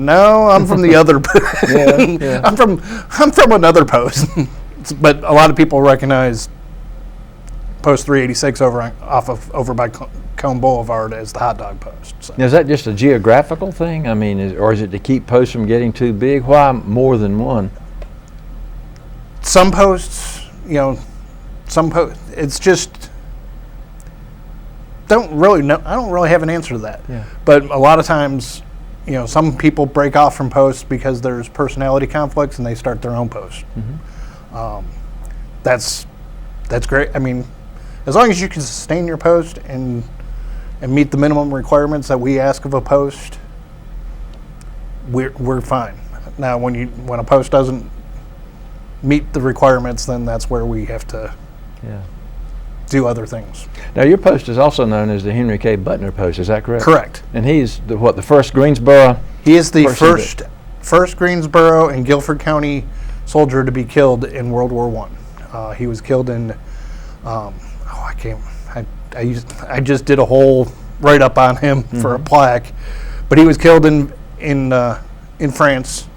No, I'm from the other. Yeah. I'm from another post, but a lot of people recognize Post 386 over by Cone Boulevard as the hot dog post. So. Now, is that just a geographical thing? I mean, or is it to keep posts from getting too big? Why more than one? Some posts, it's just don't really know. I don't really have an answer to that. Yeah. But a lot of times, some people break off from posts because there's personality conflicts and they start their own post. Mm-hmm. That's great. I mean, as long as you can sustain your post and meet the minimum requirements that we ask of a post, we're fine. Now, when a post doesn't meet the requirements, then that's where we have to do other things. Now, your post is also known as the Henry K. Butner post. Is that correct? Correct. And he's the first Greensboro? He is the first Greensboro and Guilford County soldier to be killed in World War I. He was killed in. I just did a whole write-up on him for a plaque, but he was killed in France.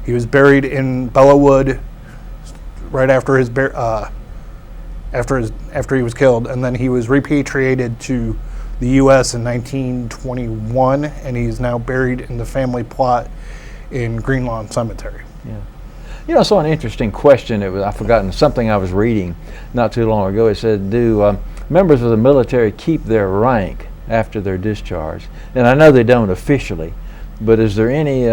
He was buried in Belleau Wood right after after he was killed, and then he was repatriated to the U.S. in 1921, and he's now buried in the family plot in Green Lawn Cemetery. Yeah. I saw an interesting question. I've forgotten something I was reading not too long ago. It said, do members of the military keep their rank after their discharge? And I know they don't officially, but is there any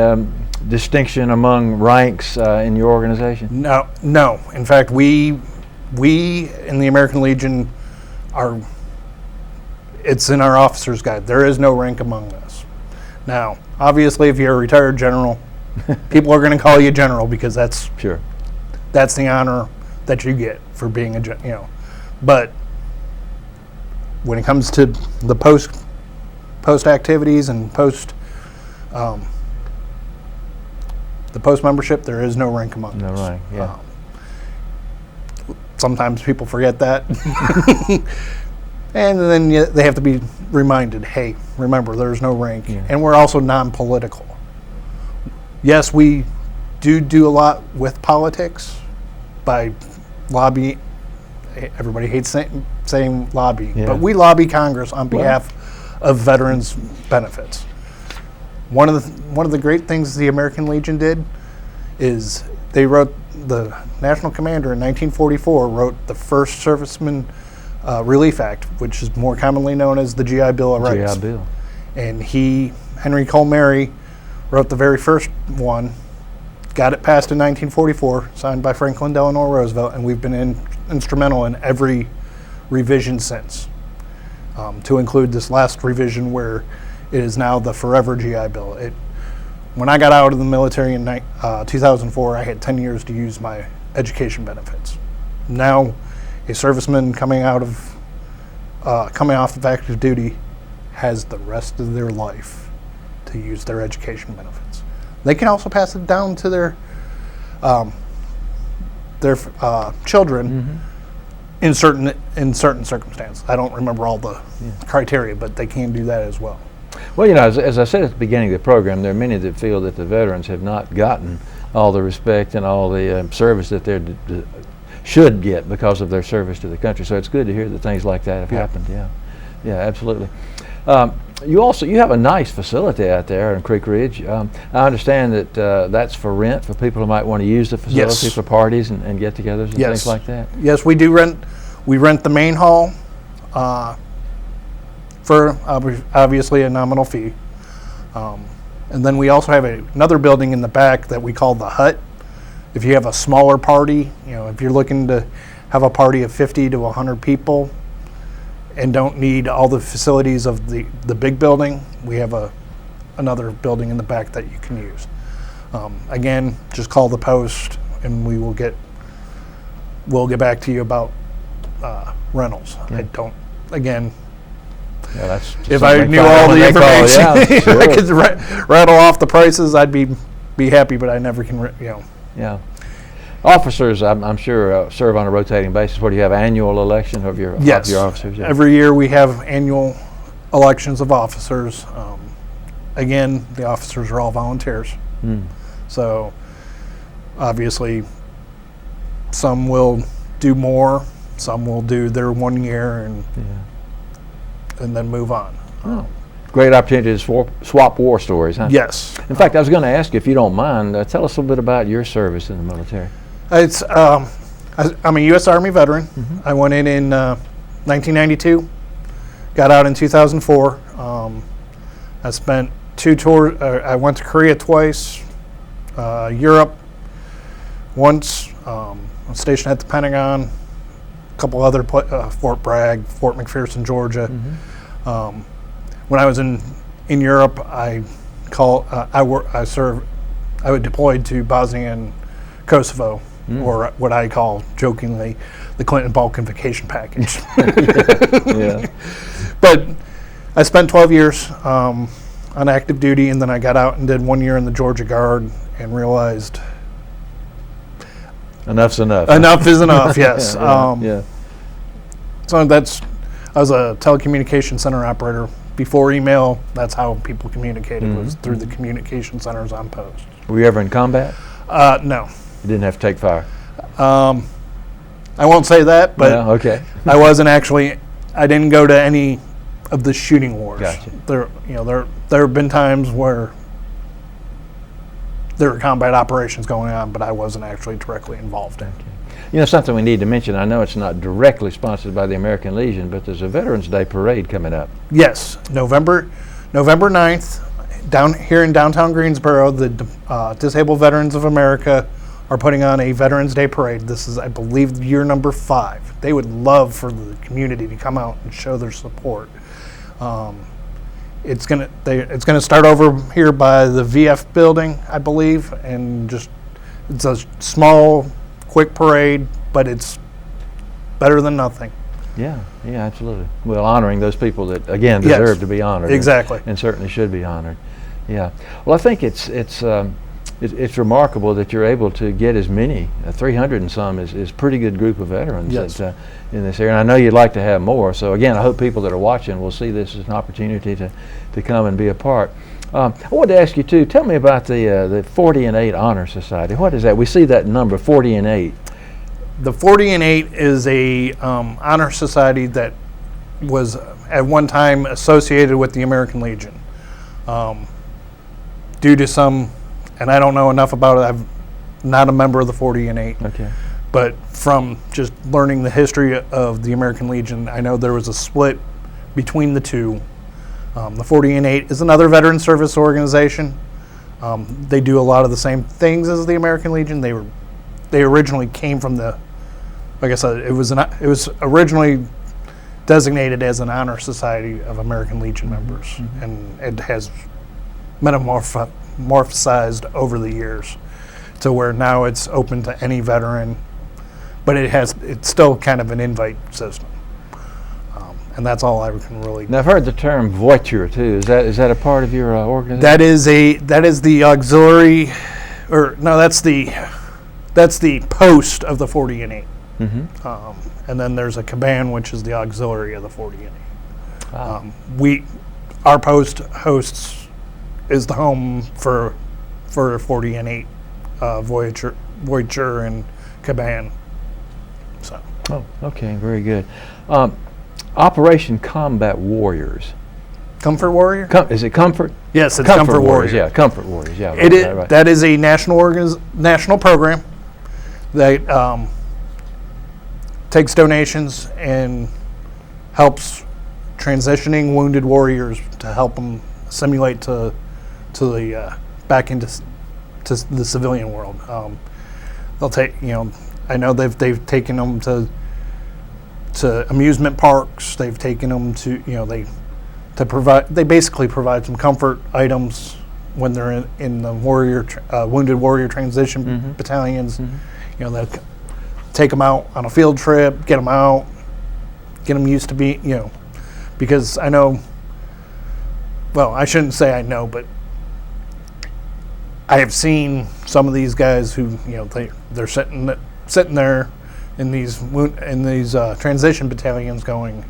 distinction among ranks in your organization? No. In fact, we in the American Legion it's in our officer's guide. There is no rank among us. Now, obviously, if you're a retired general, people are going to call you general because that's the honor that you get for being a But when it comes to the post activities and the post membership, there is no rank among us. No rank. Yeah. Sometimes people forget that. And then they have to be reminded, hey, remember, there's no rank. Yeah. And we're also non-political. Yes, we do a lot with politics by lobby. Everybody hates saying lobby, but we lobby Congress on behalf of veterans' benefits. One of the great things the American Legion did is they wrote, the National Commander in 1944 wrote the first Serviceman Relief Act, which is more commonly known as the GI Bill of Rights. GI Bill. And Henry Cole Mary, wrote the very first one, got it passed in 1944, signed by Franklin Delano Roosevelt, and we've been instrumental in every revision since, to include this last revision where it is now the Forever GI Bill. When I got out of the military in 2004, I had 10 years to use my education benefits. Now, a serviceman coming off of active duty has the rest of their life to use their education benefits. They can also pass it down to their children in certain circumstances. I don't remember all the criteria, but they can do that as well. Well, as I said at the beginning of the program, there are many that feel that the veterans have not gotten all the respect and all the service that they should get because of their service to the country. So it's good to hear that things like that have happened. Yeah, absolutely. You have a nice facility out there in Creek Ridge. I understand that that's for rent for people who might want to use the facility for parties and get-togethers and things like that. Yes, we do rent. We rent the main hall for obviously a nominal fee, and then we also have another building in the back that we call the Hut. If you have a smaller party, if you're looking to have a party of 50 to 100 people, and don't need all the facilities of the big building, we have another building in the back that you can use. Again, just call the post and we'll get back to you about rentals. I don't, again, if I knew all the information, if I could rattle off the prices, I'd be happy, but I never can, Yeah. Officers, I'm sure, serve on a rotating basis. What do you have, annual election of your officers? Yeah. Every year we have annual elections of officers. again, the officers are all volunteers. So obviously some will do more, some will do their 1 year and then move on. Great opportunity to swap war stories, huh? Yes. In fact, I was going to ask you, if you don't mind, tell us a little bit about your service in the military. It's I'm a U.S. Army veteran. I went in 1992, got out in 2004. I spent 2 tours. I went to Korea twice, Europe once. I was stationed at the Pentagon, a couple other Fort Bragg, Fort McPherson, Georgia. When I was in Europe, I was deployed to Bosnia and Kosovo, or what I call jokingly the Clinton Balkanification package. Yeah. But I spent 12 years on active duty, and then I got out and did 1 year in the Georgia Guard and realized Enough's enough. enough is enough. Yes. Yeah. So I was a telecommunication center operator. Before email, that's how people communicated, was through the communication centers on post. Were you ever in combat? No. You didn't have to take fire? I won't say that, but Yeah, okay. I wasn't actually. I didn't go to any of the shooting wars. Gotcha. There have been times where there were combat operations going on, but I wasn't actually directly involved in. You know, something we need to mention, I know it's not directly sponsored by the American Legion, but there's a Veterans Day parade coming up. Yes, November 9th, down here in downtown Greensboro, the Disabled Veterans of America are putting on a Veterans Day parade. This is, I believe, year number 5. They would love for the community to come out and show their support. It's gonna start over here by the VF building, I believe, and it's a small, quick parade, but it's better than nothing. Yeah, absolutely. Well, honoring those people that, again, deserve to be honored. Exactly. And certainly should be honored. Yeah. Well, I think it's remarkable that you're able to get as many, 300 and some is a pretty good group of veterans in this area. And I know you'd like to have more. So again, I hope people that are watching will see this as an opportunity to come and be a part. I wanted to ask you too, tell me about the 40 and 8 Honor Society. What is that? We see that number, 40 and 8. The 40 and 8 is a honor society that was at one time associated with the American Legion. Due to some, and I don't know enough about it, I'm not a member of the 40 and 8. Okay. But from just learning the history of the American Legion, I know there was a split between the two. The 40 and 8 is another veteran service organization. They do a lot of the same things as the American Legion. They originally came from like I said, it was originally designated as an honor society of American Legion members, and it has metamorphosized over the years to where now it's open to any veteran, but it's still kind of an invite system. And that's all I can really. Now I've heard the term voiture too. Is that a part of your organization? That is the auxiliary, or no, that's the post of the 40 and 8. And then there's a caban, which is the auxiliary of the 40 and 8. Wow. Our post hosts is the home for 40 and 8 voiture and caban. So. Oh, okay, very good. Operation Combat Warriors. Comfort Warrior? Is it Comfort? Yes, it's Comfort Warrior. Yeah, Comfort Warriors. Yeah, right. That is a national program that takes donations and helps transitioning wounded warriors to help them assimilate to the back into the civilian world. They'll take, I know they've taken them to amusement parks. They've taken them to, they basically provide some comfort items when they're in the wounded warrior transition battalions. They'll take them out on a field trip, get them out, get them used to be, because I know, well, I shouldn't say I know, but I have seen some of these guys who, they're sitting there in these transition battalions going,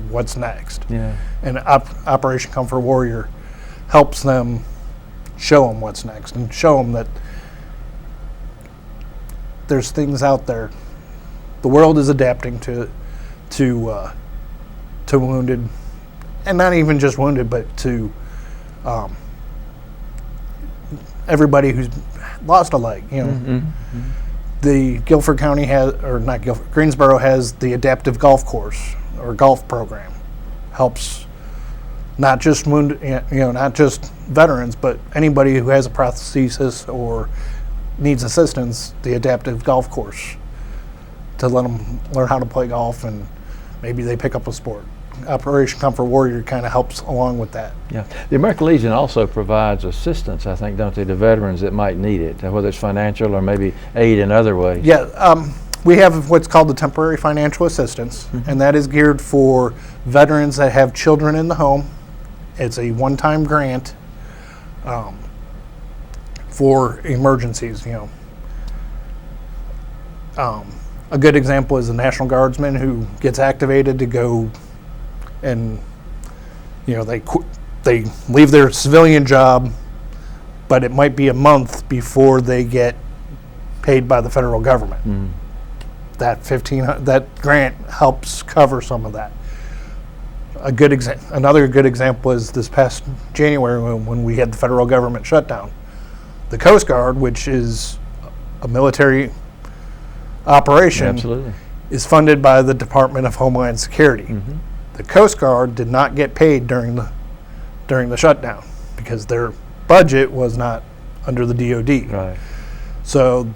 what's next? Yeah. And Operation Comfort Warrior helps them show them what's next and show them that there's things out there. The world is adapting to wounded, and not even just wounded, but to everybody who's lost a leg. You know, the Guilford County has, or not Guilford, Greensboro has the adaptive golf course or golf program. Helps not just wounded, not just veterans, but anybody who has a prosthesis or needs assistance. The adaptive golf course to let them learn how to play golf, and maybe they pick up a sport. Operation Comfort Warrior kind of helps along with that. Yeah, the American Legion also provides assistance, I think, don't they, to veterans that might need it, whether it's financial or maybe aid in other ways. Yeah, we have what's called the temporary financial assistance, and that is geared for veterans that have children in the home. It's a one-time grant for emergencies. A good example is the National Guardsman who gets activated to go, and they leave their civilian job, but it might be a month before they get paid by the federal government. That grant helps cover some of that. Another good example is this past January when we had the federal government shutdown. The Coast Guard, which is a military operation, Absolutely. is funded by the Department of Homeland Security. The Coast Guard did not get paid during the shutdown because their budget was not under the DoD. Right. So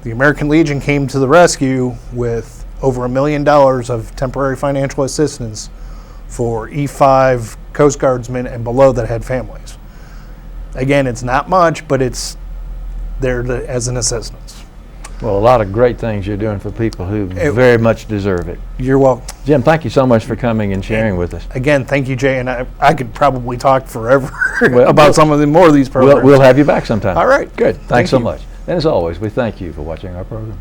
the American Legion came to the rescue with over $1 million of temporary financial assistance for E5 Coast Guardsmen and below that had families. Again, it's not much, but it's there as an assistance. Well, a lot of great things you're doing for people who very much deserve it. You're welcome. Jim, thank you so much for coming and sharing with us. Again, thank you, Jay, and I could probably talk forever about some of the more of these programs. We'll have you back sometime. All right. Good. Thanks so you. much. And as always, we thank you for watching our program.